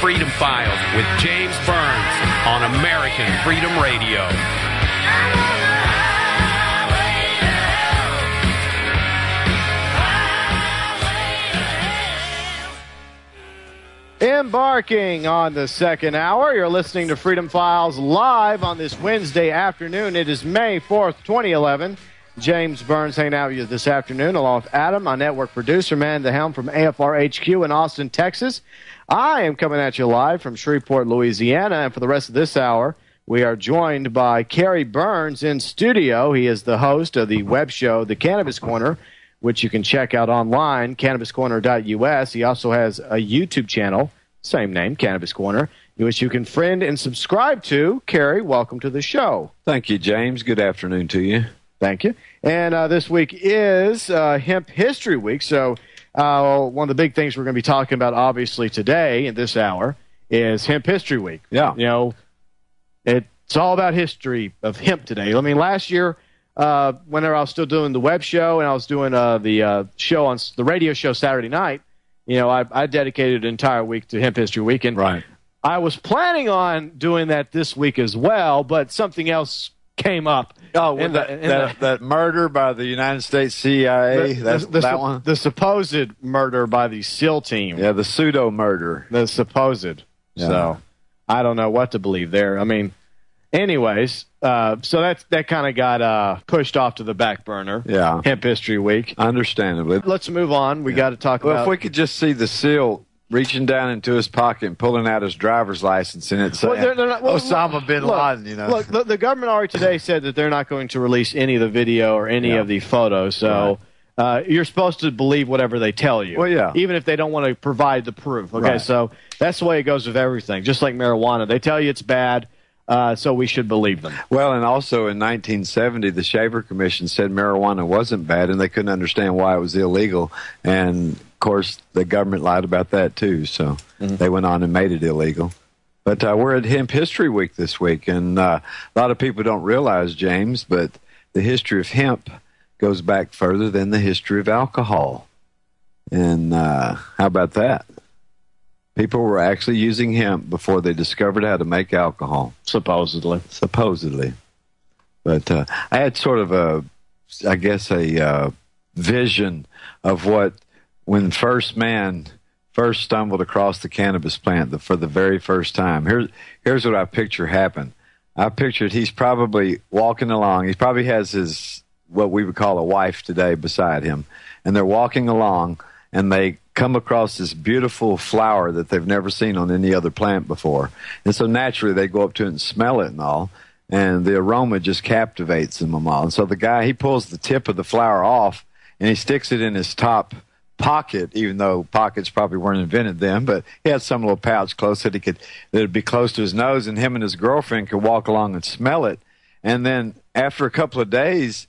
Freedom Files with James Burns on American Freedom Radio. Embarking on the second hour, you're listening to Freedom Files live on this Wednesday afternoon. It is May 4th, 2011. James Burns hanging out with you this afternoon, along with Adam, my network producer, man at the helm from AFR HQ in Austin, Texas. I am coming at you live from Shreveport, Louisiana, and for the rest of this hour, we are joined by Carey Burns in studio. He is the host of the web show, The Cannabis Corner, which you can check out online, cannabiscorner.us. He also has a YouTube channel, same name, Cannabis Corner, which you can friend and subscribe to. Carey, welcome to the show. Thank you, James. Good afternoon to you. Thank you. And this week is Hemp History Week, so one of the big things we're going to be talking about, obviously, today in this hour is Hemp History Week. Yeah. You know, it's all about history of hemp today. I mean, last year, whenever I was still doing the web show and I was doing the show on the radio show Saturday night, you know, I dedicated an entire week to Hemp History Week. And right. I was planning on doing that this week as well, but something else came up. Oh, that murder by the United States CIA, that one? The supposed murder by the SEAL team. Yeah, the pseudo-murder. The supposed. Yeah. So I don't know what to believe there. I mean, anyways, so that kind of got pushed off to the back burner. Yeah. Hemp History Week. Understandably. Let's move on. We got to talk about... Well, if we could just see the SEAL reaching down into his pocket and pulling out his driver's license and it's Osama bin Laden, you know. Look, the government already today said that they're not going to release any of the video or any of the photos, so you're supposed to believe whatever they tell you. Well, yeah. Even if they don't want to provide the proof. Okay, right. So that's the way it goes with everything. Just like marijuana. They tell you it's bad, so we should believe them. Well, and also in 1970, the Shaver Commission said marijuana wasn't bad, and they couldn't understand why it was illegal. And, of course, the government lied about that, too. So they went on and made it illegal. But we're at Hemp History Week this week, and a lot of people don't realize, James, but the history of hemp goes back further than the history of alcohol. And how about that? People were actually using hemp before they discovered how to make alcohol. Supposedly. But I had sort of a vision of what, when man first stumbled across the cannabis plant for the very first time. Here's what I picture happened. I pictured he's probably walking along. He probably has his, what we would call a wife today, beside him. And they're walking along, and they come across this beautiful flower that they've never seen on any other plant before. And so naturally they go up to it and smell it and all, and the aroma just captivates them all. And so the guy, he pulls the tip of the flower off, and he sticks it in his top pocket, even though pockets probably weren't invented then, but he had some little pouch close that that'd be close to his nose, and him and his girlfriend could walk along and smell it. And then after a couple of days,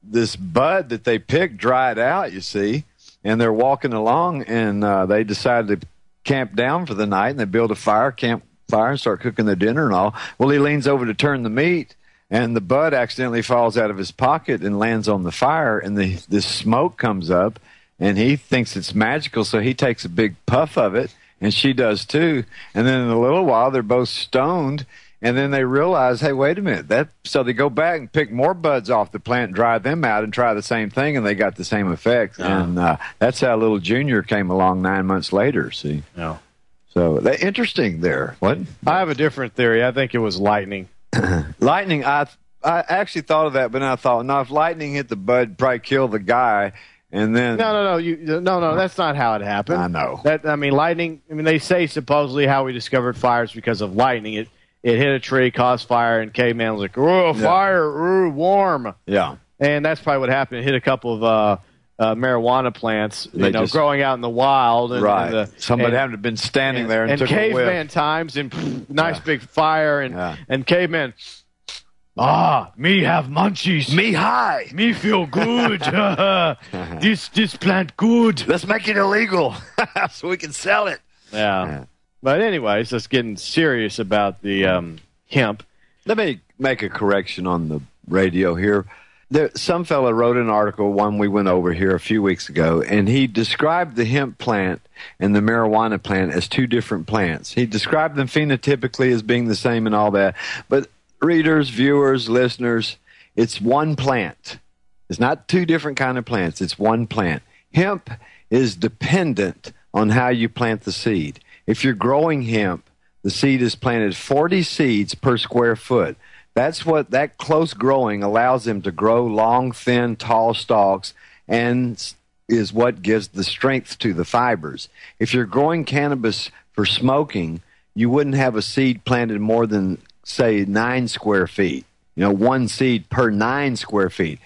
this bud that they picked dried out, you see. And they're walking along, and they decided to camp down for the night, and they build a campfire, and start cooking their dinner and all. Well, he leans over to turn the meat, and the bud accidentally falls out of his pocket and lands on the fire, and this smoke comes up, and he thinks it's magical, so he takes a big puff of it, and she does too. And then in a little while, they're both stoned, and then they realize, hey, wait a minute. So they go back and pick more buds off the plant, dry them out, and try the same thing, and they got the same effect. And that's how little Junior came along 9 months later, see? Yeah. So interesting there. What? I have a different theory. I think it was lightning. Lightning, I actually thought of that, but then I thought, no, if lightning hit the bud, probably kill the guy. And then no, that's not how it happened. I know. Lightning. I mean, they say supposedly how we discovered fires because of lightning. It hit a tree, caused fire, and caveman was like, "Oh, fire! Ooh, warm." Yeah, and that's probably what happened. It hit a couple of marijuana plants, growing out in the wild. And, right. Somebody had been standing there and took caveman a whiff. times and nice big fire and caveman. Me have munchies. Me high. Me feel good. This plant good. Let's make it illegal so we can sell it. Yeah. But anyways, let's get serious about the hemp. Let me make a correction on the radio here. some fella wrote an article, one we went over here a few weeks ago, and he described the hemp plant and the marijuana plant as two different plants. He described them phenotypically as being the same and all that. But readers, viewers, listeners, it's one plant. It's not two different kind of plants. It's one plant. Hemp is dependent on how you plant the seed. If you're growing hemp, the seed is planted 40 seeds per square foot. That's what that close growing allows them to grow long, thin, tall stalks, and is what gives the strength to the fibers. If you're growing cannabis for smoking, you wouldn't have a seed planted more than, say, 9 square feet. One seed per 9 square feet.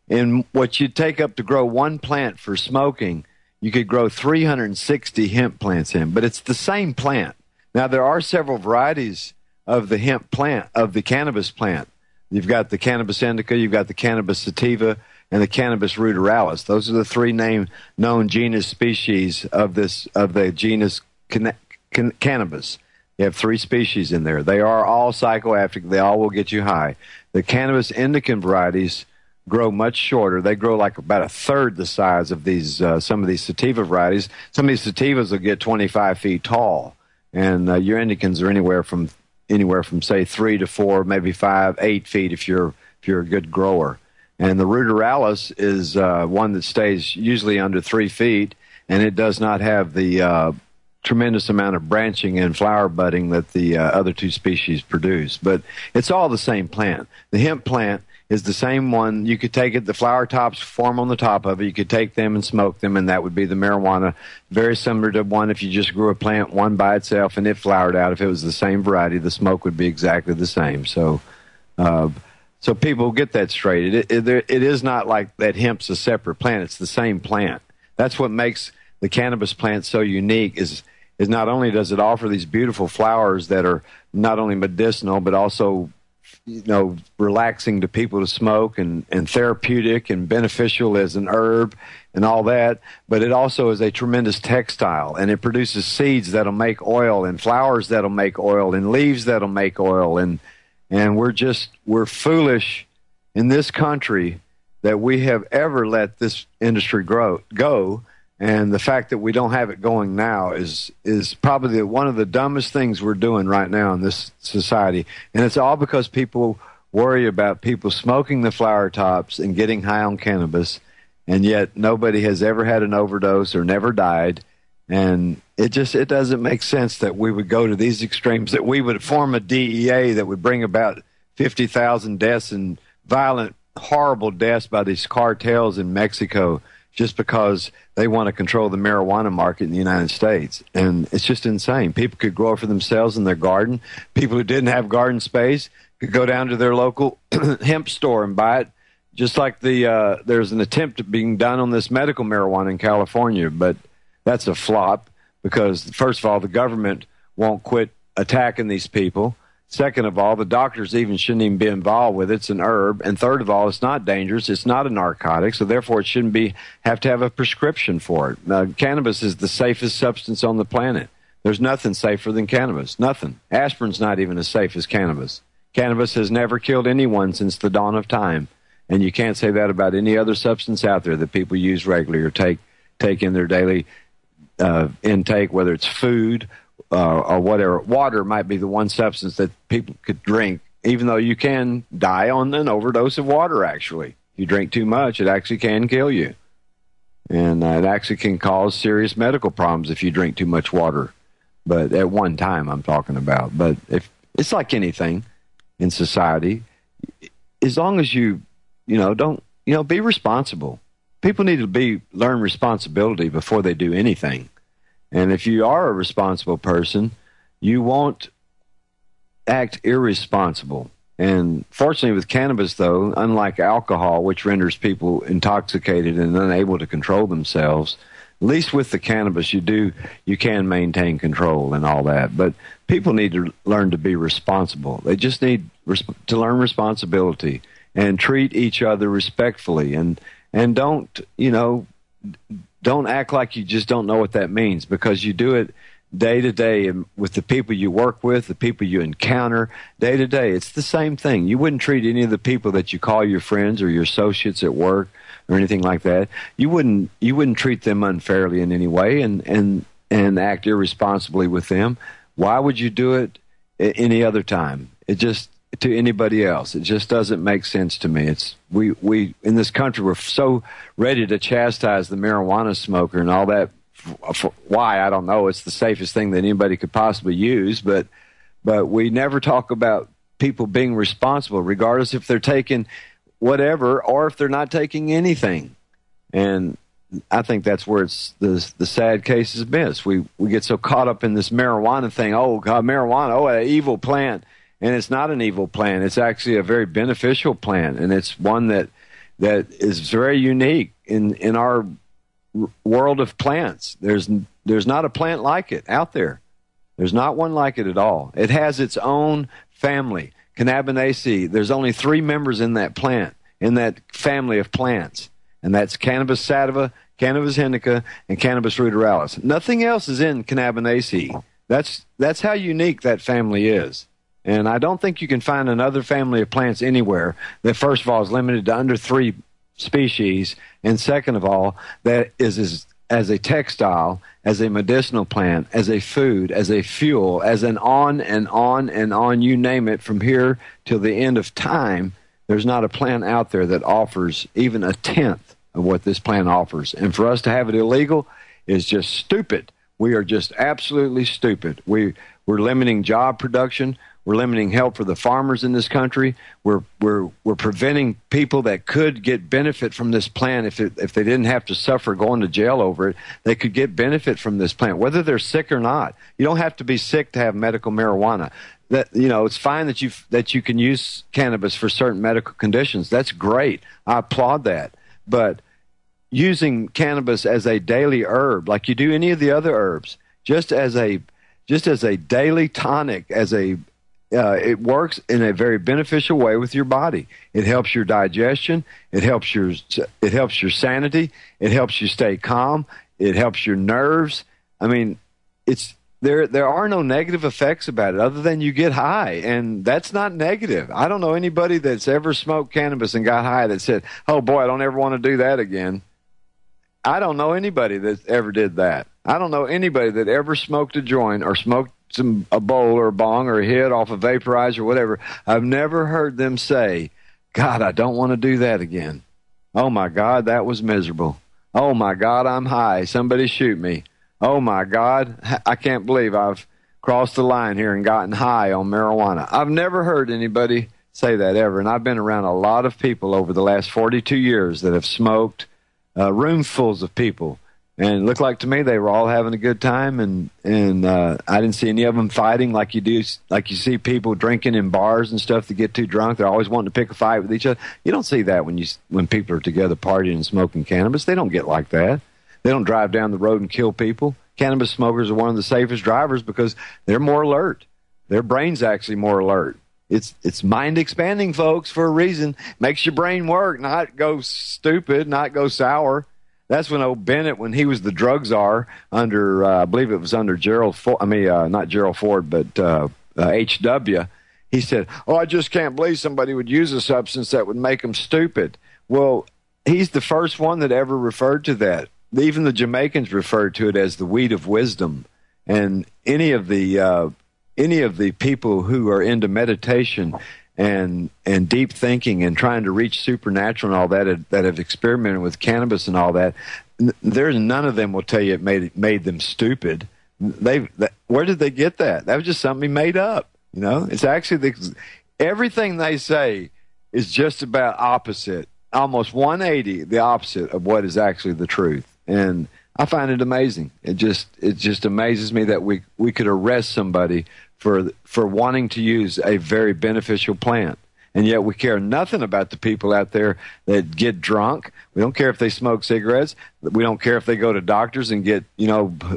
And what you'd take up to grow one plant for smoking, you could grow 360 hemp plants in. But it's the same plant. Now, there are several varieties of the hemp plant, of the cannabis plant. You've got the Cannabis indica, you've got the Cannabis sativa, and the Cannabis ruderalis. Those are the three known genus species of the genus Cannabis. You have 3 species in there. They are all psychoactive. They all will get you high. The Cannabis indican varieties grow much shorter. They grow like about a third the size of these some of these sativa varieties. Some of these sativas will get 25 feet tall, and your indicans are anywhere from say 3 to 4, maybe 5, 8 feet if you're a good grower. And the ruderalis is one that stays usually under 3 feet, and it does not have the tremendous amount of branching and flower budding that the other 2 species produce. But it's all the same plant. The hemp plant is the same one. You could take it, the flower tops form on the top of it. You could take them and smoke them, and that would be the marijuana. Very similar to one if you just grew a plant one by itself and it flowered out. If it was the same variety, the smoke would be exactly the same. So people get that straight. It is not like that hemp's a separate plant. It's the same plant. That's what makes the cannabis plant so unique is not only does it offer these beautiful flowers that are not only medicinal but also relaxing to people to smoke and therapeutic and beneficial as an herb and all that, but it also is a tremendous textile, and it produces seeds that'll make oil and flowers that'll make oil and leaves that'll make oil, and we're foolish in this country that we have ever let this industry go. And the fact that we don't have it going now is probably one of the dumbest things we're doing right now in this society. And it's all because people worry about people smoking the flower tops and getting high on cannabis, and yet nobody has ever had an overdose or never died. And it doesn't make sense that we would go to these extremes, that we would form a DEA that would bring about 50,000 deaths and violent, horrible deaths by these cartels in Mexico just because they want to control the marijuana market in the United States. And it's just insane. People could grow it for themselves in their garden. People who didn't have garden space could go down to their local hemp store and buy it, just like there's an attempt being done on this medical marijuana in California, but that's a flop because, first of all, the government won't quit attacking these people. Second of all, the doctors shouldn't even be involved with it. It's an herb. And third of all, it's not dangerous. It's not a narcotic, so therefore it shouldn't have to have a prescription for it. Now, cannabis is the safest substance on the planet. There's nothing safer than cannabis. Nothing. Aspirin's not even as safe as cannabis. Cannabis has never killed anyone since the dawn of time, and you can't say that about any other substance out there that people use regularly or take in their daily intake, whether it's food or whatever. Water might be the one substance that people could drink, even though you can die on an overdose of water, actually. If you drink too much, it actually can kill you. And it actually can cause serious medical problems if you drink too much water. But at one time, I'm talking about. But if it's like anything in society, as long as you don't, be responsible. People need to learn responsibility before they do anything. And if you are a responsible person, you won't act irresponsible. And fortunately with cannabis, though, unlike alcohol, which renders people intoxicated and unable to control themselves, at least with the cannabis, you can maintain control and all that. But people need to learn to be responsible. They just need to learn responsibility and treat each other respectfully, and don't act like you just don't know what that means, because you do it day to day and with the people you work with, the people you encounter day to day. It's the same thing. You wouldn't treat any of the people that you call your friends or your associates at work or anything like that. You wouldn't treat them unfairly in any way and act irresponsibly with them. Why would you do it any other time? It just, to anybody else, it just doesn't make sense to me. It's we in this country, we're so ready to chastise the marijuana smoker and all that. Why, I don't know. It's the safest thing that anybody could possibly use, but we never talk about people being responsible, regardless if they're taking whatever or if they're not taking anything. And I think that's where it's the sad case is missed. We get so caught up in this marijuana thing. Oh God, marijuana! Oh, an evil plant, and it's not an evil plant. It's actually a very beneficial plant, and it's one that is very unique in our world of plants. There's not a plant like it out there. There's not one like it at all. It has its own family, Cannabinaceae. There's only 3 members in that plant, in that family of plants, and that's Cannabis sativa, Cannabis indica, and Cannabis ruderalis. Nothing else is in Cannabinaceae. That's how unique that family is. And I don't think you can find another family of plants anywhere that, first of all, is limited to under 3 species, and second of all, that is as a textile, as a medicinal plant, as a food, as a fuel, as an on and on and on, you name it, from here till the end of time. There's not a plant out there that offers even a tenth of what this plant offers. And for us to have it illegal is just stupid. We are just absolutely stupid. We're limiting job production. We're limiting help for the farmers in this country. We're preventing people that could get benefit from this plant if they didn't have to suffer going to jail over it. They could get benefit from this plant, whether they're sick or not. You don't have to be sick to have medical marijuana. That, you know, it's fine that you can use cannabis for certain medical conditions. That's great. I applaud that. But using cannabis as a daily herb, like you do any of the other herbs, just as a daily tonic, it works in a very beneficial way with your body. It helps your digestion. It helps your sanity. It helps you stay calm. It helps your nerves. I mean, there are no negative effects about it other than you get high, and that's not negative. I don't know anybody that's ever smoked cannabis and got high that said, "Oh boy, I don't ever want to do that again." I don't know anybody that ever did that. I don't know anybody that ever smoked a joint or smoked a bowl or a bong or a hit off a vaporizer or whatever. I've never heard them say, "God, I don't want to do that again. Oh my God, that was miserable. Oh my God, I'm high. Somebody shoot me. Oh my God, I can't believe I've crossed the line here and gotten high on marijuana." I've never heard anybody say that ever, and I've been around a lot of people over the last 42 years that have smoked, roomfuls of people. And it looked like to me they were all having a good time, and I didn't see any of them fighting like you see people drinking in bars and stuff to get too drunk. They're always wanting to pick a fight with each other. You don't see that when people are together partying and smoking cannabis. They don't get like that. They don't drive down the road and kill people. Cannabis smokers are one of the safest drivers because they're more alert. Their brain's actually more alert. It's mind expanding, folks, for a reason. Makes your brain work, not go stupid, not go sour. That's when old Bennett, when he was the drug czar under, I believe it was under Gerald Ford, not Gerald Ford, but H.W., he said, "Oh, I just can't believe somebody would use a substance that would make them stupid." Well, he's the first one that ever referred to that. Even the Jamaicans referred to it as the weed of wisdom. And any of the people who are into meditation and deep thinking and trying to reach supernatural and all that have experimented with cannabis and all that, there's none of them will tell you it made them stupid. Where did they get that? That was just something he made up. You know, it's actually everything they say is just about opposite, almost 180 the opposite of what is actually the truth. And I find it amazing. It just amazes me that we could arrest somebody for wanting to use a very beneficial plant. And yet we care nothing about the people out there that get drunk. We don't care if they smoke cigarettes. We don't care if they go to doctors and get,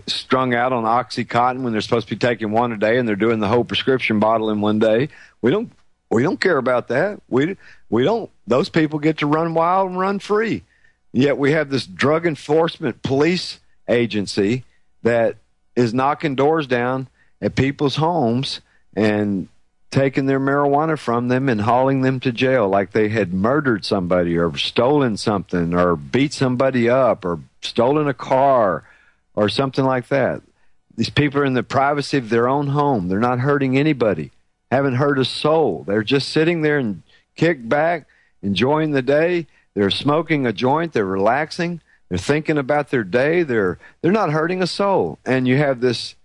strung out on Oxycontin when they're supposed to be taking one a day and they're doing the whole prescription bottle in one day. We don't care about that. We don't. Those people get to run wild and run free. Yet we have this drug enforcement police agency that is knocking doors down at people's homes and taking their marijuana from them and hauling them to jail like they had murdered somebody or stolen something or beat somebody up or stolen a car or something like that. These people are in the privacy of their own home. They're not hurting anybody, haven't hurt a soul. They're just sitting there and kicked back, enjoying the day. They're smoking a joint. They're relaxing. They're thinking about their day. They're not hurting a soul. And you have this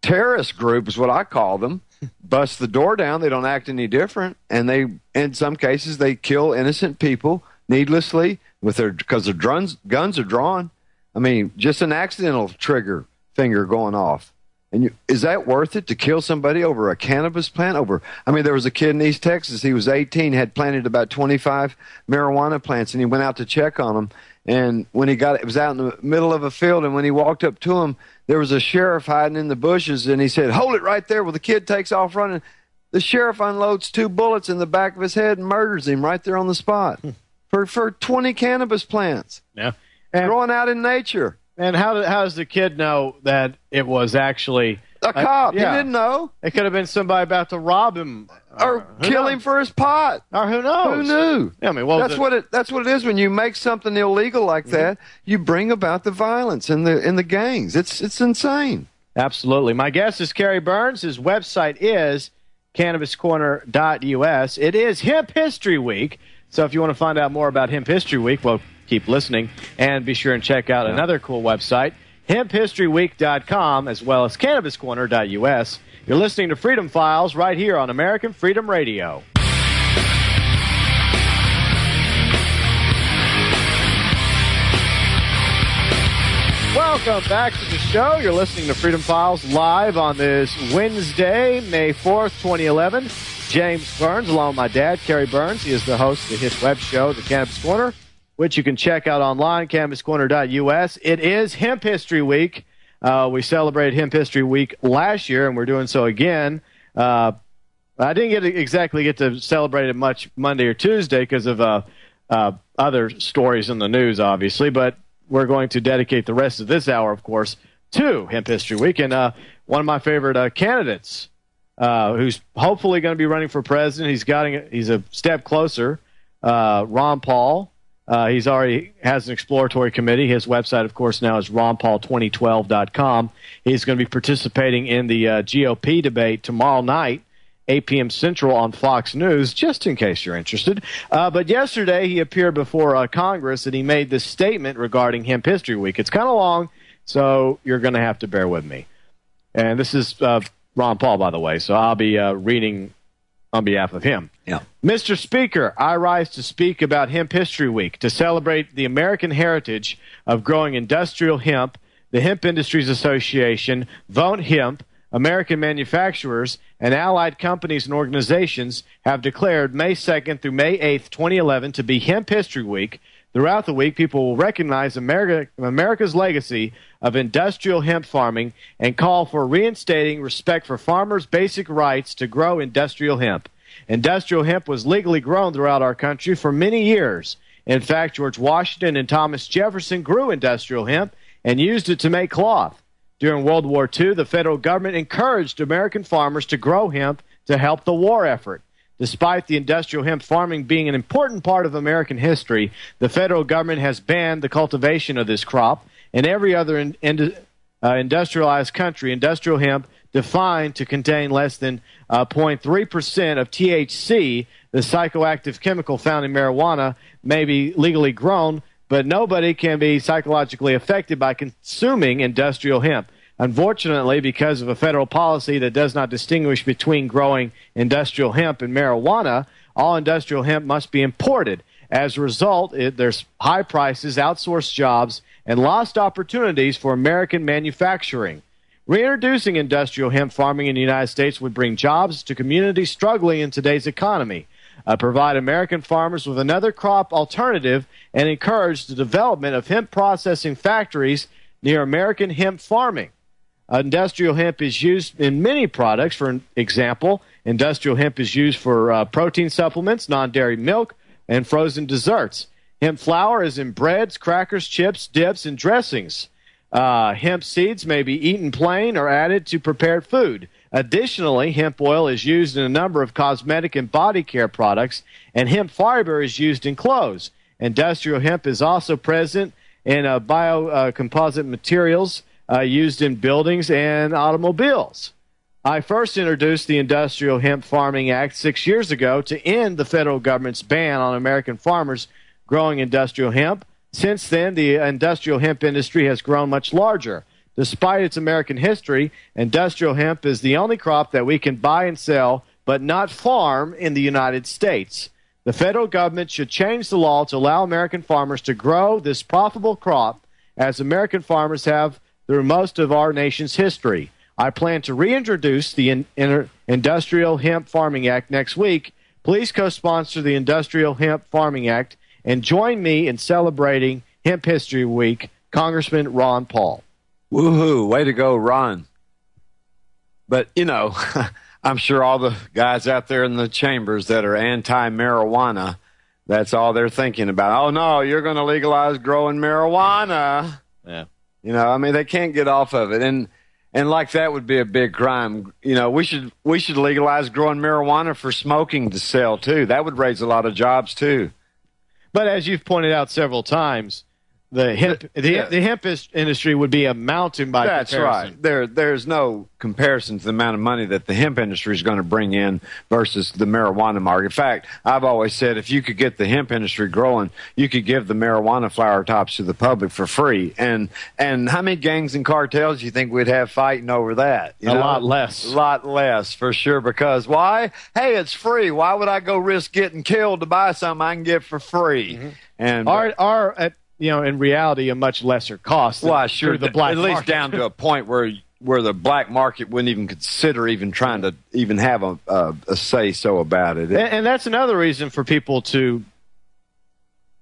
terrorist group, is what I call them, bust the door down. They don't act any different. And they, in some cases, they kill innocent people needlessly because their guns are drawn. I mean, just an accidental trigger finger going off. And is that worth it to kill somebody over a cannabis plant? There was a kid in East Texas. He was 18, had planted about 25 marijuana plants, and he went out to check on them. And when it was out in the middle of a field, and when he walked up to him, there was a sheriff hiding in the bushes, and he said, "Hold it right there." Well, the kid takes off running. The sheriff unloads 2 bullets in the back of his head and murders him right there on the spot for 20 cannabis plants. Yeah. Growing out in nature. And how does the kid know that it was actually a cop? Yeah. He didn't know. It could have been somebody about to rob him or kill him for his pot. Or who knows? Who knew? I mean, that's what it is when you make something illegal like that. You bring about the violence in the gangs. It's insane. Absolutely. My guest is Carey Burns. His website is cannabiscorner.us. It is Hemp History Week. So if you want to find out more about Hemp History Week, well, keep listening. And be sure and check out another cool website, hemphistoryweek.com, as well as cannabiscorner.us. You're listening to Freedom Files right here on American Freedom Radio. Welcome back to the show. You're listening to Freedom Files live on this Wednesday, May 4th, 2011. James Burns, along with my dad, Carey Burns. He is the host of the hit web show, The Cannabis Corner, which you can check out online, cannabiscorner.us. It is Hemp History Week. We celebrated Hemp History Week last year, and we're doing so again. I didn't exactly get to celebrate it much Monday or Tuesday because of other stories in the news, obviously, but we're going to dedicate the rest of this hour, of course, to Hemp History Week. And one of my favorite candidates, who's hopefully going to be running for president, he's a step closer, Ron Paul. He's already has an exploratory committee. His website, of course, now is ronpaul2012.com. He's going to be participating in the GOP debate tomorrow night, 8 p.m. Central on Fox News, just in case you're interested. But yesterday he appeared before Congress, and he made this statement regarding Hemp History Week. It's kind of long, so you're going to have to bear with me. And this is Ron Paul, by the way, so I'll be reading on behalf of him. Yeah. Mr. Speaker, I rise to speak about Hemp History Week to celebrate the American heritage of growing industrial hemp. The Hemp Industries Association, Vote Hemp, American manufacturers, and allied companies and organizations have declared May 2nd through May 8th, 2011 to be Hemp History Week. Throughout the week, people will recognize America's legacy of industrial hemp farming and call for reinstating respect for farmers' basic rights to grow industrial hemp. Industrial hemp was legally grown throughout our country for many years. In fact, George Washington and Thomas Jefferson grew industrial hemp and used it to make cloth. During World War II, the federal government encouraged American farmers to grow hemp to help the war effort. Despite the industrial hemp farming being an important part of American history, the federal government has banned the cultivation of this crop. In every other industrialized country, industrial hemp, defined to contain less than 0.3% of THC, the psychoactive chemical found in marijuana, may be legally grown, but nobody can be psychologically affected by consuming industrial hemp. Unfortunately, because of a federal policy that does not distinguish between growing industrial hemp and marijuana, all industrial hemp must be imported. As a result, there's high prices, outsourced jobs, and lost opportunities for American manufacturing. Reintroducing industrial hemp farming in the United States would bring jobs to communities struggling in today's economy, provide American farmers with another crop alternative, and encourage the development of hemp processing factories near American hemp farming. Industrial hemp is used in many products. For example, industrial hemp is used for protein supplements, non-dairy milk, and frozen desserts. Hemp flour is in breads, crackers, chips, dips, and dressings. Hemp seeds may be eaten plain or added to prepared food. Additionally, hemp oil is used in a number of cosmetic and body care products, and hemp fiber is used in clothes. Industrial hemp is also present in biocomposite materials used in buildings and automobiles. I first introduced the Industrial Hemp Farming Act 6 years ago to end the federal government's ban on American farmers growing industrial hemp. Since then, the industrial hemp industry has grown much larger. Despite its American history, industrial hemp is the only crop that we can buy and sell, but not farm in the United States. The federal government should change the law to allow American farmers to grow this profitable crop, as American farmers have through most of our nation's history. I plan to reintroduce the Industrial Hemp Farming Act next week. Please co-sponsor the Industrial Hemp Farming Act and join me in celebrating Hemp History Week. Congressman Ron Paul. Woohoo! Way to go, Ron. But, you know, I'm sure all the guys out there in the chambers that are anti-marijuana, that's all they're thinking about. Oh, no, you're going to legalize growing marijuana. Yeah. You know, I mean, they can't get off of it. And like that would be a big crime. You know, we should legalize growing marijuana for smoking to sell, too. That would raise a lot of jobs, too. But as you've pointed out several times, the hemp industry would be a mountain by comparison. That's right. There's no comparison to the amount of money that the hemp industry is going to bring in versus the marijuana market. In fact, I've always said if you could get the hemp industry growing, you could give the marijuana flower tops to the public for free. And how many gangs and cartels do you think we'd have fighting over that? A lot less. A lot less, for sure. Because why? Hey, it's free. Why would I go risk getting killed to buy something I can get for free? Mm-hmm. And in reality, a much lesser cost. Well, sure, the black at least market. down to a point where the black market wouldn't even consider even trying to even have a say-so about it. And that's another reason for people to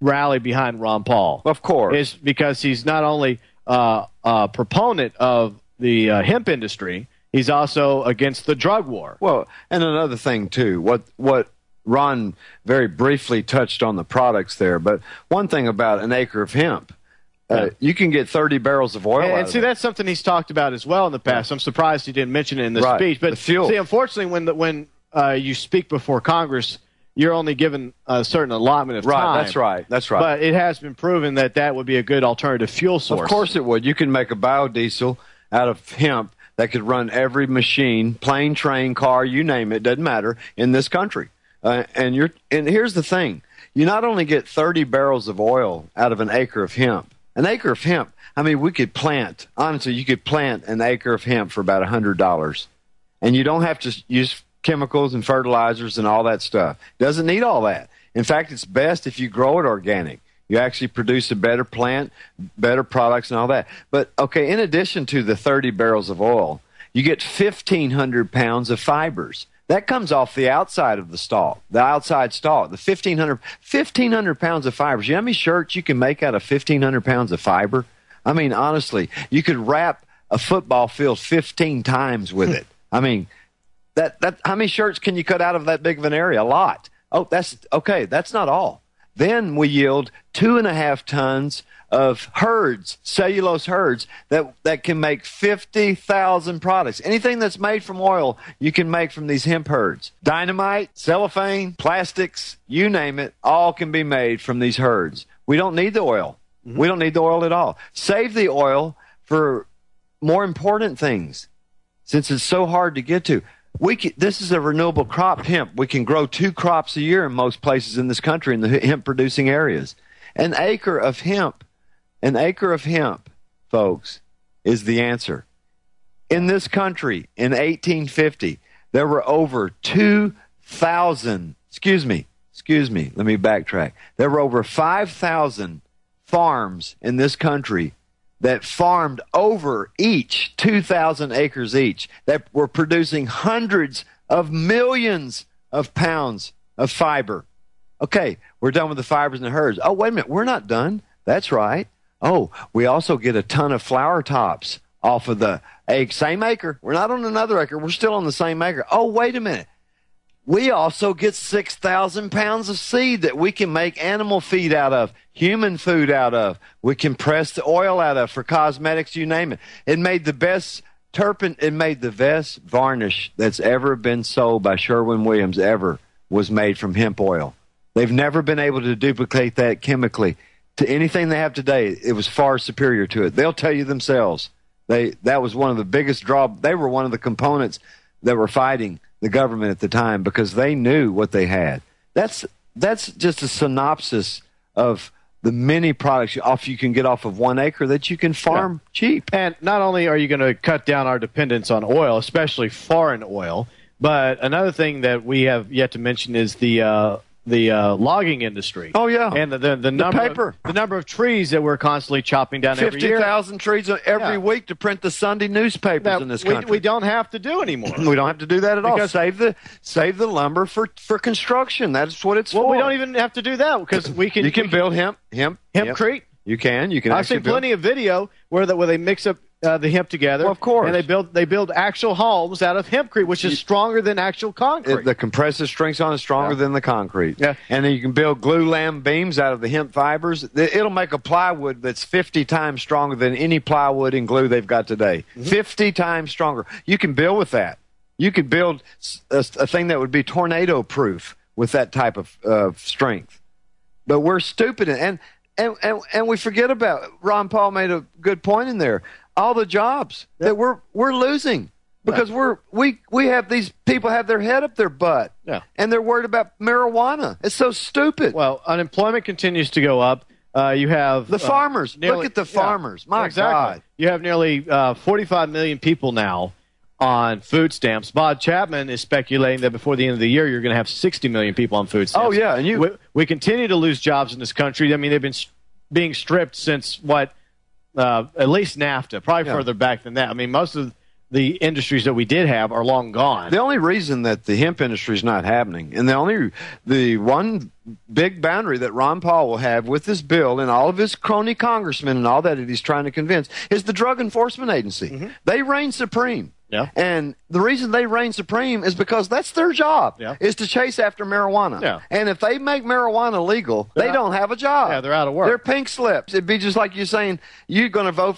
rally behind Ron Paul. Of course. Is because he's not only a proponent of the hemp industry, he's also against the drug war. Well, and another thing, too, what Ron very briefly touched on the products there, but one thing about an acre of hemp, you can get 30 barrels of oil out of it. That's something he's talked about as well in the past. I'm surprised he didn't mention it in the speech. But the fuel. See, unfortunately, when you speak before Congress, you're only given a certain allotment of time. Right, that's right. But it has been proven that would be a good alternative fuel source. Of course it would. You can make a biodiesel out of hemp that could run every machine, plane, train, car, you name it, doesn't matter, in this country. And here's the thing. You not only get 30 barrels of oil out of an acre of hemp. An acre of hemp, I mean, you could plant an acre of hemp for about $100. And you don't have to use chemicals and fertilizers and all that stuff. Doesn't need all that. In fact, it's best if you grow it organic. You actually produce a better plant, better products and all that. But, okay, in addition to the 30 barrels of oil, you get 1,500 pounds of fibers. That comes off the outside of the stalk, the outside stalk, the 1,500 pounds of fibers. You know how many shirts you can make out of 1,500 pounds of fiber? I mean, honestly, you could wrap a football field 15 times with it. I mean, that how many shirts can you cut out of that big of an area? A lot. Oh, that's okay. That's not all. Then we yield 2.5 tons of herds, cellulose herds, that can make 50,000 products. Anything that's made from oil, you can make from these hemp herds. Dynamite, cellophane, plastics, you name it, all can be made from these herds. We don't need the oil. Mm-hmm. We don't need the oil at all. Save the oil for more important things, since it's so hard to get to. This is a renewable crop, hemp. We can grow 2 crops a year in most places in this country in the hemp-producing areas. An acre of hemp, folks, is the answer. In this country, in 1850, there were over 2,000, excuse me, let me backtrack. There were over 5,000 farms in this country that farmed over 2,000 acres each, that were producing hundreds of millions of pounds of fiber. Okay, we're done with the fibers and the herds. Oh, wait a minute, we're not done. That's right. Oh, we also get a ton of flower tops off of the same acre. We're not on another acre. We're still on the same acre. Oh, wait a minute. we also get 6,000 pounds of seed that we can make animal feed out of, human food out of. We can press the oil out of for cosmetics, you name it. It made the best turpentine, it made the best varnish that's ever been sold by Sherwin-Williams ever was made from hemp oil. They've never been able to duplicate that chemically to anything they have today. It was far superior to it. They'll tell you themselves. That was one of the biggest they were one of the components that were fighting the government at the time because they knew what they had. That's just a synopsis of the many products you can get off of 1 acre that you can farm cheap. And not only are you going to cut down our dependence on oil, especially foreign oil, but another thing that we have yet to mention is the logging industry. Oh yeah, and the number of trees that we're constantly chopping down every year. 50,000 trees every week to print the Sunday newspapers in this country. We don't have to do anymore. We don't have to do that at all. Save the lumber for construction. That's what it's for. Well, we don't even have to do that because we can. You can build hempcrete. You can. I've seen plenty of video where they mix up the hemp together. Well, of course. And they build actual homes out of hempcrete, which is stronger than actual concrete. The compressive strength on it is stronger than the concrete. Yeah. And then you can build glue lamb beams out of the hemp fibers. It'll make a plywood that's 50 times stronger than any plywood and glue they've got today. 50 times stronger. You can build with that. You could build a thing that would be tornado-proof with that type of strength. But we're stupid. And we forget about, Ron Paul made a good point in there, all the jobs that we're losing because we have these people have their head up their butt and they're worried about marijuana. It's so stupid. Well, unemployment continues to go up. You have the farmers. Look at the farmers. My God. You have nearly 45 million people now on food stamps. Bob Chapman is speculating that before the end of the year, you're going to have 60 million people on food stamps. Oh, yeah. And we continue to lose jobs in this country. I mean, they've been being stripped since at least NAFTA, probably further back than that. I mean, most of the industries that we did have are long gone. The only reason that the hemp industry is not happening, and the one big boundary that Ron Paul will have with this bill and all of his crony congressmen and all that he's trying to convince, is the Drug Enforcement Agency. They reign supreme. Yeah. And the reason they reign supreme is because that's their job, is to chase after marijuana. Yeah. And if they make marijuana legal, they don't have a job. Yeah, they're out of work. They're pink slips. It'd be just like you saying you're going to vote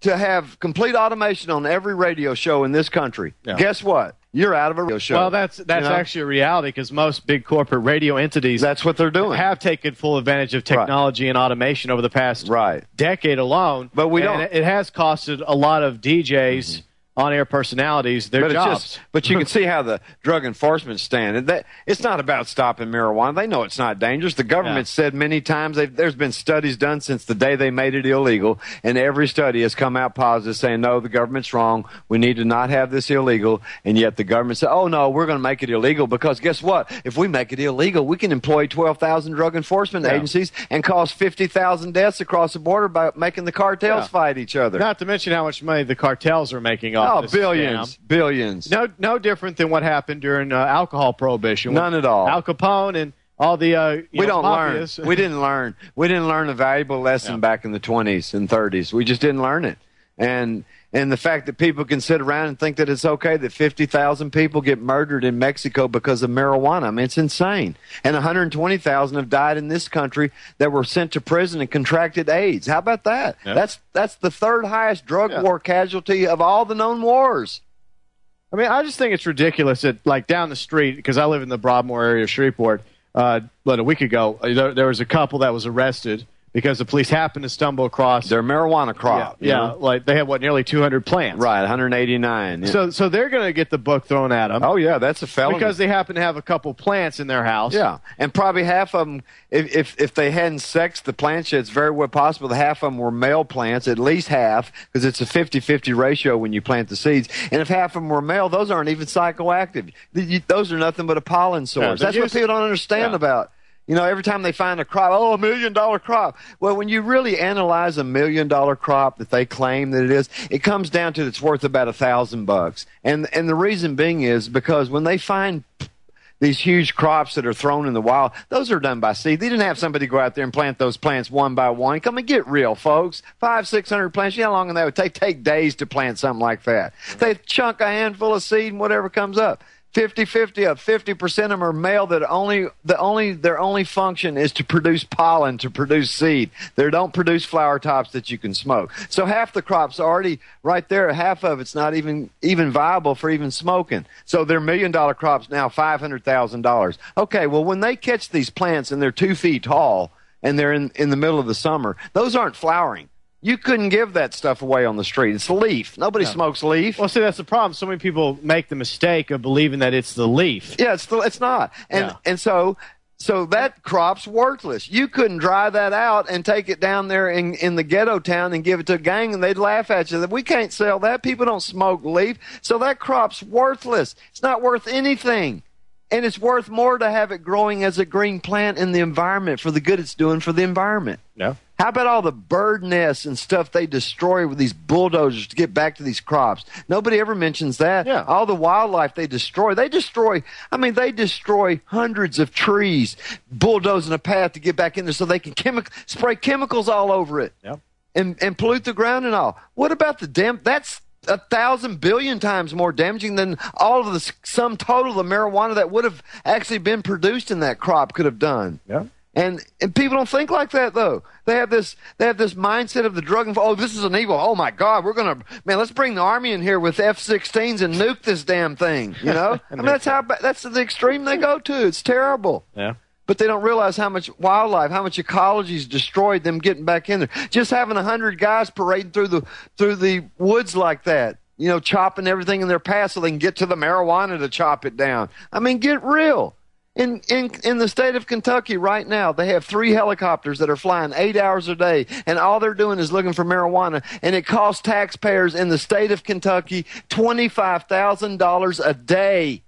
to have complete automation on every radio show in this country. Yeah. Guess what? You're out of a radio show. Well, that's actually a reality because most big corporate radio entities that's what they're doing. Have taken full advantage of technology and automation over the past decade alone. But we don't. It has costed a lot of DJs on-air personalities their jobs. But you can see how the drug enforcement stand. It's not about stopping marijuana. They know it's not dangerous. The government said many times there's been studies done since the day they made it illegal, and every study has come out positive saying, no, the government's wrong. We need to not have this illegal. And yet the government said, oh, no, we're going to make it illegal because guess what? If we make it illegal, we can employ 12,000 drug enforcement agencies and cause 50,000 deaths across the border by making the cartels fight each other. Not to mention how much money the cartels are making off this billions. scam. Billions. No different than what happened during alcohol prohibition. None at all. Al Capone and all the we don't mafias. learn. We didn't learn. We didn't learn a valuable lesson back in the 20s and 30s. We just didn't learn it. And the fact that people can sit around and think that it's okay that 50,000 people get murdered in Mexico because of marijuana. I mean, it's insane. And 120,000 have died in this country that were sent to prison and contracted AIDS. How about that? Yep. That's the third highest drug war casualty of all the known wars. I mean, I just think it's ridiculous that, like, down the street, because I live in the Broadmoor area of Shreveport, but a week ago, there was a couple that was arrested because the police happened to stumble across their marijuana crop. Yeah, like they had nearly 200 plants. Right, 189. Yeah. So they're going to get the book thrown at them. Oh yeah, that's a felony because they happen to have a couple plants in their house. Yeah, and probably half of them, if they hadn't sexed the plants, it's very well possible that half of them were male plants, at least half, because it's a 50-50 ratio when you plant the seeds. And if half of them were male, those aren't even psychoactive. Those are nothing but a pollen source. That's what people don't understand about. You know, every time they find a crop, $1 million crop. Well, when you really analyze $1 million crop that they claim that it is, it comes down to it's worth about $1,000. And the reason being is because when they find these huge crops that are thrown in the wild, those are done by seed. They didn't have somebody go out there and plant those plants one by one. Come and get real, folks. 500-600 plants. You know how long that would take? Take days to plant something like that. They chunk a handful of seed and whatever comes up. 50-50 of 50% of them are male that their only function is to produce pollen, to produce seed. They don't produce flower tops that you can smoke. So half the crop's already right there. Half of it's not even viable for even smoking. So they're $1 million crops now, $500,000. Okay, well, when they catch these plants and they're 2 feet tall and they're in the middle of the summer, those aren't flowering. You couldn't give that stuff away on the street. It's leaf. Nobody smokes leaf. Well, see, that's the problem. So many people make the mistake of believing that it's the leaf. Yeah, it's not. And so that crop's worthless. You couldn't dry that out and take it down there in the ghetto town and give it to a gang, and they'd laugh at you. We can't sell that. People don't smoke leaf. So that crop's worthless. It's not worth anything. And it's worth more to have it growing as a green plant in the environment for the good it's doing for the environment. Yeah. How about all the bird nests and stuff they destroy with these bulldozers to get back to these crops? Nobody ever mentions that. Yeah. All the wildlife they destroy. They destroy hundreds of trees, bulldozing a path to get back in there so they can spray chemicals all over it. Yep. And pollute the ground and all. What about the dam? That's 1,000 billion times more damaging than all of the sum total of the marijuana that would have actually been produced in that crop could have done. Yeah. And people don't think like that, though. They have this mindset of the drug. Oh, this is an evil. Oh my God, let's bring the army in here with F-16s and nuke this damn thing. You know, that's the extreme they go to. It's terrible. Yeah. But they don't realize how much wildlife, how much ecology is destroyed. Them getting back in there, just having 100 guys parading through the woods like that. You know, chopping everything in their path so they can get to the marijuana to chop it down. I mean, get real. In the state of Kentucky right now, they have 3 helicopters that are flying 8 hours a day, and all they're doing is looking for marijuana, and it costs taxpayers in the state of Kentucky $25,000 a day,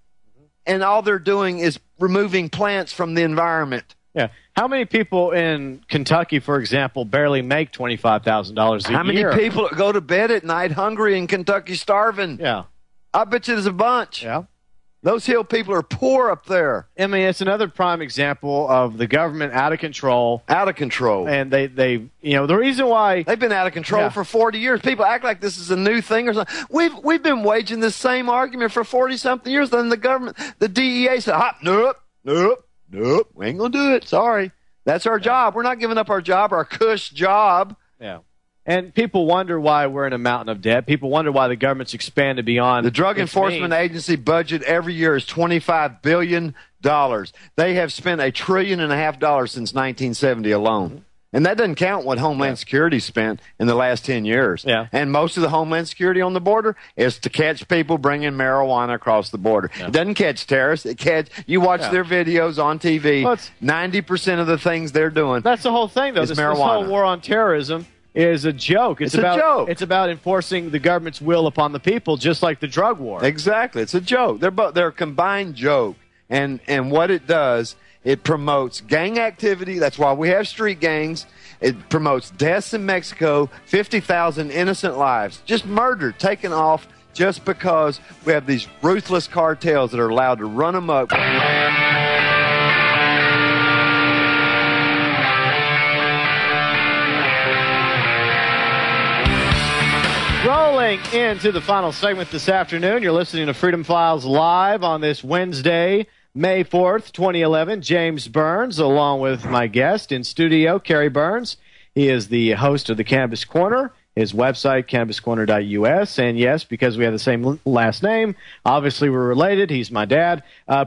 and all they're doing is removing plants from the environment. Yeah. How many people in Kentucky, for example, barely make $25,000 a year? How many people go to bed at night hungry in Kentucky starving? Yeah. I bet you there's a bunch. Yeah. Those hill people are poor up there. I mean, it's another prime example of the government out of control. Out of control. And they the reason why they've been out of control for 40 years. People act like this is a new thing or something. We've been waging this same argument for 40-something years. Then the government, the DEA said, nope, we ain't going to do it. Sorry. That's our job. We're not giving up our job, our cush job. Yeah. And people wonder why we're in a mountain of debt. People wonder why the government's expanded beyond the Drug Enforcement Agency budget every year is $25 billion. They have spent $1.5 trillion since 1970 alone. And that doesn't count what Homeland Security spent in the last 10 years. Yeah. And most of the Homeland Security on the border is to catch people bringing marijuana across the border. Yeah. It doesn't catch terrorists. You watch their videos on TV. Well, 90% of the things they're doing. That's the whole thing, though. This whole war on terrorism is a joke. It's a joke. It's about enforcing the government's will upon the people, just like the drug war. Exactly. It's a joke. They're a combined joke. And what it does, it promotes gang activity. That's why we have street gangs. It promotes deaths in Mexico, 50,000 innocent lives, just murdered, taken off just because we have these ruthless cartels that are allowed to run amok. Rolling into the final segment this afternoon. You're listening to Freedom Files Live on this Wednesday, May 4th, 2011. James Burns, along with my guest in studio, Carey Burns. He is the host of the Cannabis Corner, his website, cannabiscorner.us. And yes, because we have the same last name, obviously we're related. He's my dad.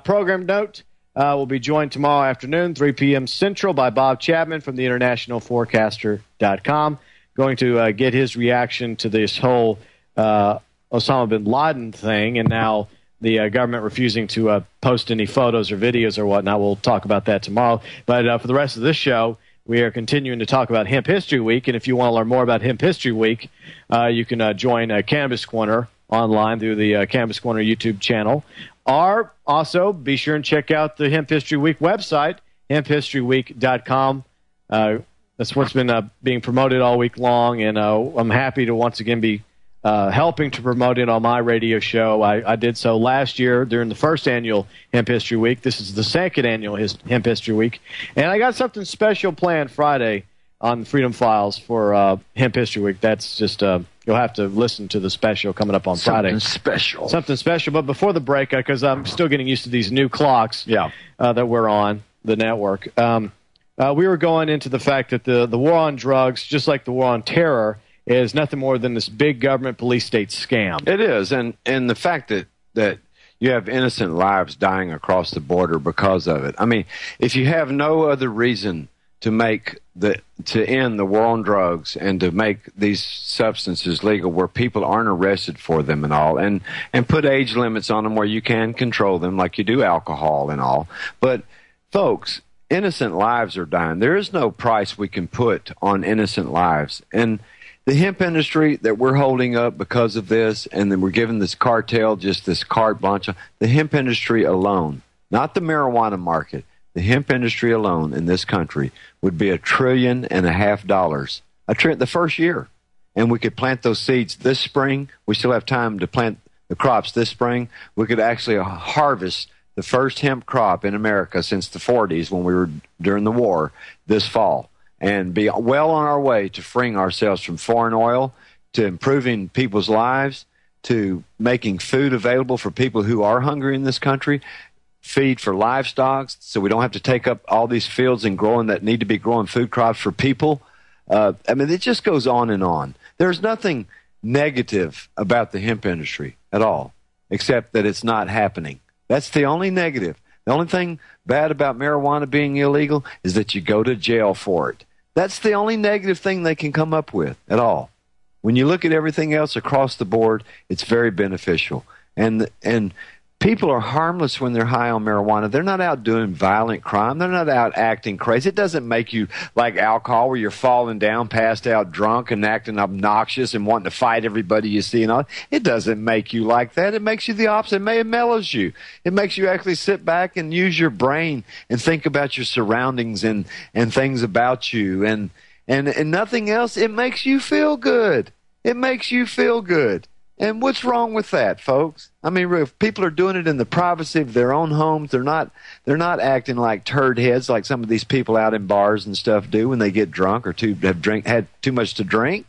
Program note, we'll be joined tomorrow afternoon, 3 p.m. Central, by Bob Chapman from the internationalforecaster.com. Going to get his reaction to this whole Osama bin Laden thing, and now the government refusing to post any photos or videos or whatnot. We'll talk about that tomorrow. But for the rest of this show, we are continuing to talk about Hemp History Week. And if you want to learn more about Hemp History Week, you can join Cannabis Corner online through the Cannabis Corner YouTube channel. Or also be sure and check out the Hemp History Week website, hemphistoryweek.com. That's what's been being promoted all week long, and I'm happy to once again be helping to promote it on my radio show. I did so last year during the first annual Hemp History Week. This is the second annual Hemp History Week. And I got something special planned Friday on Freedom Files for Hemp History Week. That's just you'll have to listen to the special coming up on Friday. Something special. But before the break, because I'm still getting used to these new clocks that we're on the network, we were going into the fact that the war on drugs, just like the war on terror, is nothing more than this big government police state scam. It is, and the fact that you have innocent lives dying across the border because of it. I mean, if you have no other reason to end the war on drugs and to make these substances legal where people aren't arrested for them and all, and put age limits on them where you can control them like you do alcohol and all. But, folks, innocent lives are dying. There is no price we can put on innocent lives. And the hemp industry that we're holding up because of this, and then we're giving this cartel just this carte blanche, the hemp industry alone, not the marijuana market, the hemp industry alone in this country would be $1.5 trillion the first year. And we could plant those seeds this spring. We still have time to plant the crops this spring. We could actually harvest the first hemp crop in America since the 40s when we were during the war this fall, and be well on our way to freeing ourselves from foreign oil, to improving people's lives, to making food available for people who are hungry in this country, feed for livestock so we don't have to take up all these fields and growing that need to be growing food crops for people. I mean, it just goes on and on. There's nothing negative about the hemp industry at all, except that it's not happening. That's the only negative. The only thing bad about marijuana being illegal is that you go to jail for it. That's the only negative thing they can come up with at all. When you look at everything else across the board, it's very beneficial. And people are harmless when they're high on marijuana. They're not out doing violent crime. They're not out acting crazy. It doesn't make you like alcohol where you're falling down, passed out, drunk, and acting obnoxious and wanting to fight everybody you see and all. It doesn't make you like that. It makes you the opposite. It mellows you. It makes you actually sit back and use your brain and think about your surroundings and things about you and nothing else. It makes you feel good. It makes you feel good. And what's wrong with that, folks? I mean, if people are doing it in the privacy of their own homes, they're not acting like turd heads like some of these people out in bars and stuff do when they get drunk or had too much to drink.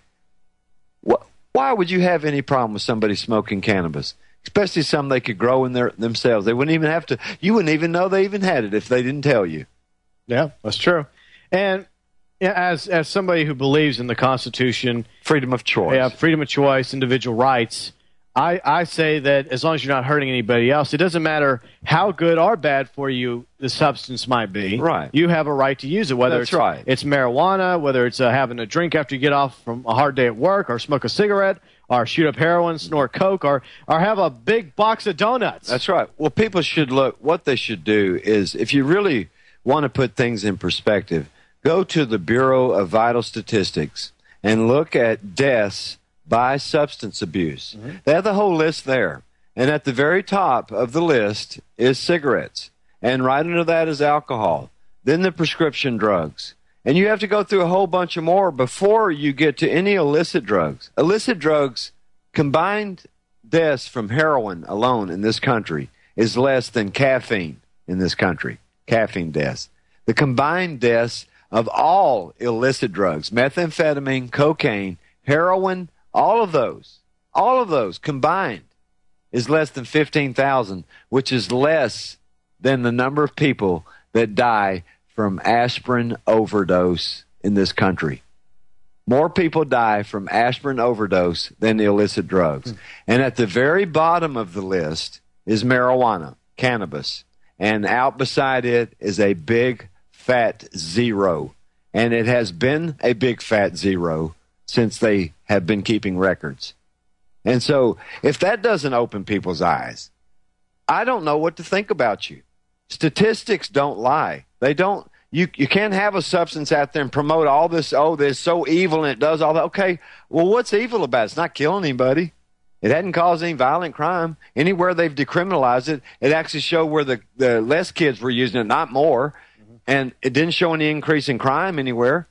Why would you have any problem with somebody smoking cannabis? Especially some they could grow in themselves. They wouldn't even have to. You wouldn't even know they even had it if they didn't tell you. Yeah, that's true. And as somebody who believes in the Constitution, freedom of choice, freedom of choice, individual rights, I say that as long as you're not hurting anybody else, it doesn't matter how good or bad for you the substance might be. Right. You have a right to use it, whether it's marijuana, whether it's having a drink after you get off from a hard day at work, or smoke a cigarette, or shoot up heroin, snort coke, or have a big box of donuts. That's right. Well, people should look. What they should do is, if you really want to put things in perspective, go to the Bureau of Vital Statistics and look at deaths by substance abuse. Mm-hmm. They have the whole list there. And at the very top of the list is cigarettes. And right under that is alcohol. Then the prescription drugs. And you have to go through a whole bunch of more before you get to any illicit drugs. Illicit drugs, combined deaths from heroin alone in this country is less than caffeine in this country. Caffeine deaths. The combined deaths of all illicit drugs, methamphetamine, cocaine, heroin, all of those combined is less than 15,000, which is less than the number of people that die from aspirin overdose in this country. More people die from aspirin overdose than the illicit drugs. And at the very bottom of the list is marijuana, cannabis. And out beside it is a big fat zero. And it has been a big fat zero since they have been keeping records. And so if that doesn't open people's eyes, I don't know what to think about you. Statistics don't lie. They don't. You can't have a substance out there and promote all this, this is so evil and it does all that. Okay, well, what's evil about it? It's not killing anybody. It hadn't caused any violent crime. Anywhere they've decriminalized it, it actually showed where the less kids were using it, not more. Mm-hmm. And it didn't show any increase in crime anywhere.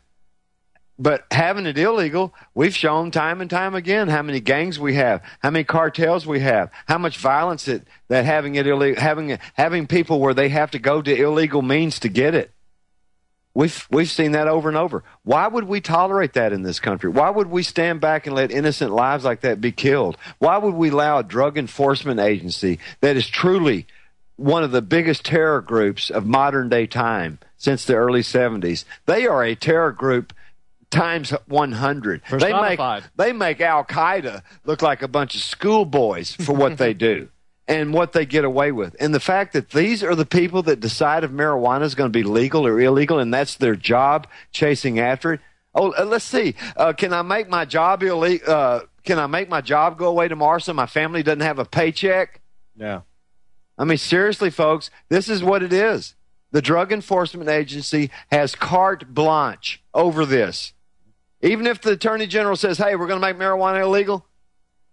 But having it illegal, we've shown time and time again how many gangs we have, how many cartels we have, how much violence that having it illegal, having people where they have to go to illegal means to get it. We've seen that over and over. Why would we tolerate that in this country? Why would we stand back and let innocent lives like that be killed? Why would we allow a drug enforcement agency that is truly one of the biggest terror groups of modern day time since the early 70s? They are a terror group times 100. They make Al-Qaeda look like a bunch of schoolboys for what they do and what they get away with. And the fact that these are the people that decide if marijuana is going to be legal or illegal, and that's their job, chasing after it. Oh, let's see. Can I make my job illegal? Can I make my job go away tomorrow so my family doesn't have a paycheck? Yeah. I mean, seriously, folks, this is what it is. The Drug Enforcement Agency has carte blanche over this. Even if the Attorney General says, hey, we're going to make marijuana illegal,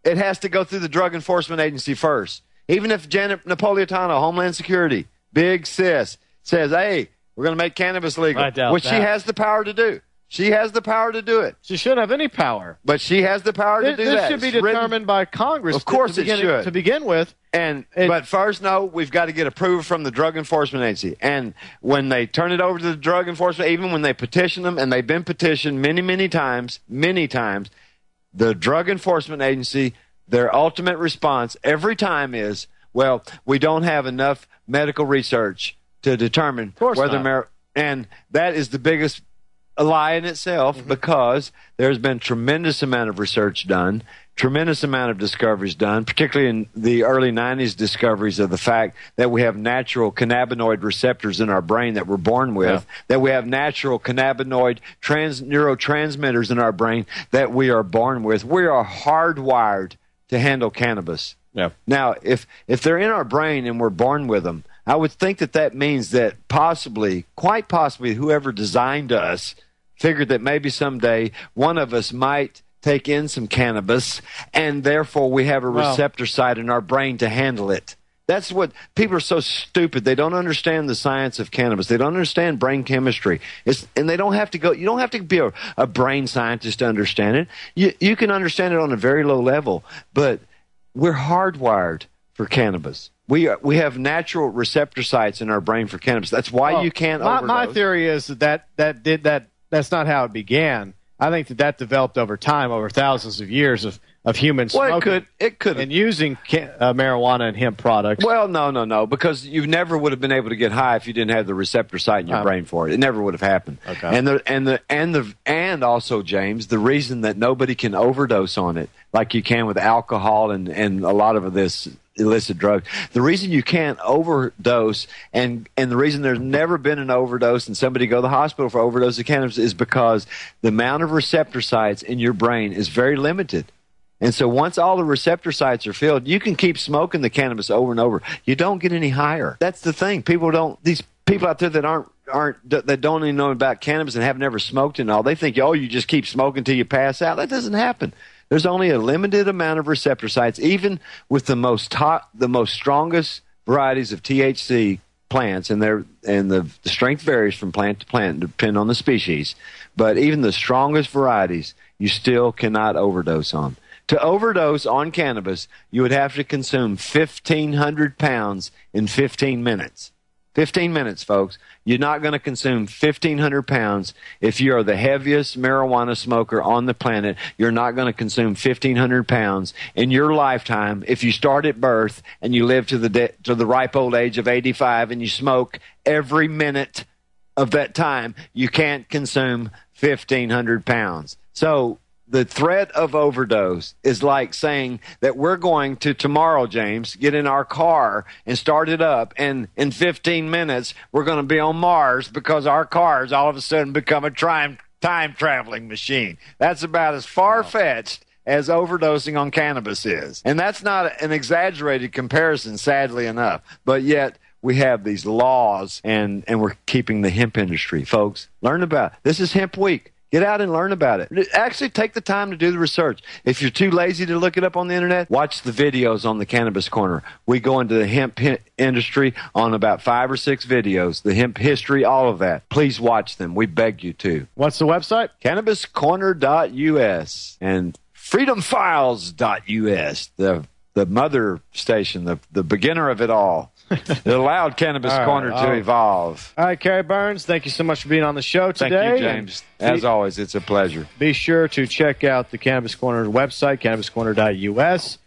it has to go through the Drug Enforcement Agency first. Even if Janet Napolitano, Homeland Security, big sis, says, hey, we're going to make cannabis legal, which she has the power to do. She has the power to do it. She shouldn't have any power. But she has the power to do that. This should be determined by Congress. Of course it should. To begin with. But first, no, we've got to get approval from the Drug Enforcement Agency. And when they turn it over to the Drug Enforcement, even when they petition them, and they've been petitioned many times, the Drug Enforcement Agency, their ultimate response every time is, well, we don't have enough medical research to determine whether and that is the biggest lie in itself, because there's been tremendous amount of research done, tremendous amount of discoveries done, particularly in the early 90s discoveries of the fact that we have natural cannabinoid receptors in our brain that we're born with, that we have natural cannabinoid neurotransmitters in our brain that we are born with. We are hardwired to handle cannabis. Yeah. Now, if they're in our brain and we're born with them, I would think that means that quite possibly, whoever designed us figured that maybe someday one of us might take in some cannabis, and therefore we have a receptor site in our brain to handle it. That's what people are so stupid. They don't understand the science of cannabis. They don't understand brain chemistry. And they don't have to go. You don't have to be a brain scientist to understand it. You can understand it on a very low level, but we're hardwired for cannabis. We have natural receptor sites in our brain for cannabis. That's why you can't overdose. My theory is that's not how it began. I think that developed over time, over thousands of years of human smoking. It could, and using marijuana and hemp products. Well, no, because you never would have been able to get high if you didn't have the receptor site in your brain for it. It never would have happened. Okay. And also, James, the reason that nobody can overdose on it like you can with alcohol and a lot of this illicit drug. The reason you can't overdose and the reason there's never been an overdose and somebody go to the hospital for overdose of cannabis is because the amount of receptor sites in your brain is very limited. And so once all the receptor sites are filled, you can keep smoking the cannabis over and over. You don't get any higher. That's the thing. These people out there that that don't even know about cannabis and have never smoked and all, they think, you just keep smoking till you pass out. That doesn't happen. There's only a limited amount of receptor sites, even with the most strongest varieties of THC plants, and the strength varies from plant to plant, depending on the species. But even the strongest varieties, you still cannot overdose on. To overdose on cannabis, you would have to consume 1,500 pounds in 15 minutes. 15 minutes, folks. You're not going to consume 1,500 pounds if you are the heaviest marijuana smoker on the planet. You're not going to consume 1,500 pounds in your lifetime if you start at birth and you live to the ripe old age of 85 and you smoke every minute of that time. You can't consume 1,500 pounds. So the threat of overdose is like saying that we're going to tomorrow, James, get in our car and start it up, and in 15 minutes we're going to be on Mars because our cars all of a sudden become a time-traveling machine. That's about as far-fetched as overdosing on cannabis is. And that's not an exaggerated comparison, sadly enough. But yet we have these laws, and we're keeping the hemp industry. Folks, learn about it. This is Hemp Week. Get out and learn about it. Actually, take the time to do the research. If you're too lazy to look it up on the internet, watch the videos on the Cannabis Corner. We go into the hemp industry on about 5 or 6 videos, the hemp history, all of that. Please watch them. We beg you to. What's the website? CannabisCorner.us and FreedomFiles.us. The the mother station, the beginner of it all. It allowed Cannabis Corner to evolve. All right, Carey Burns, thank you so much for being on the show today. Thank you, James. As always, it's a pleasure. Be sure to check out the Cannabis Corner website, cannabiscorner.us.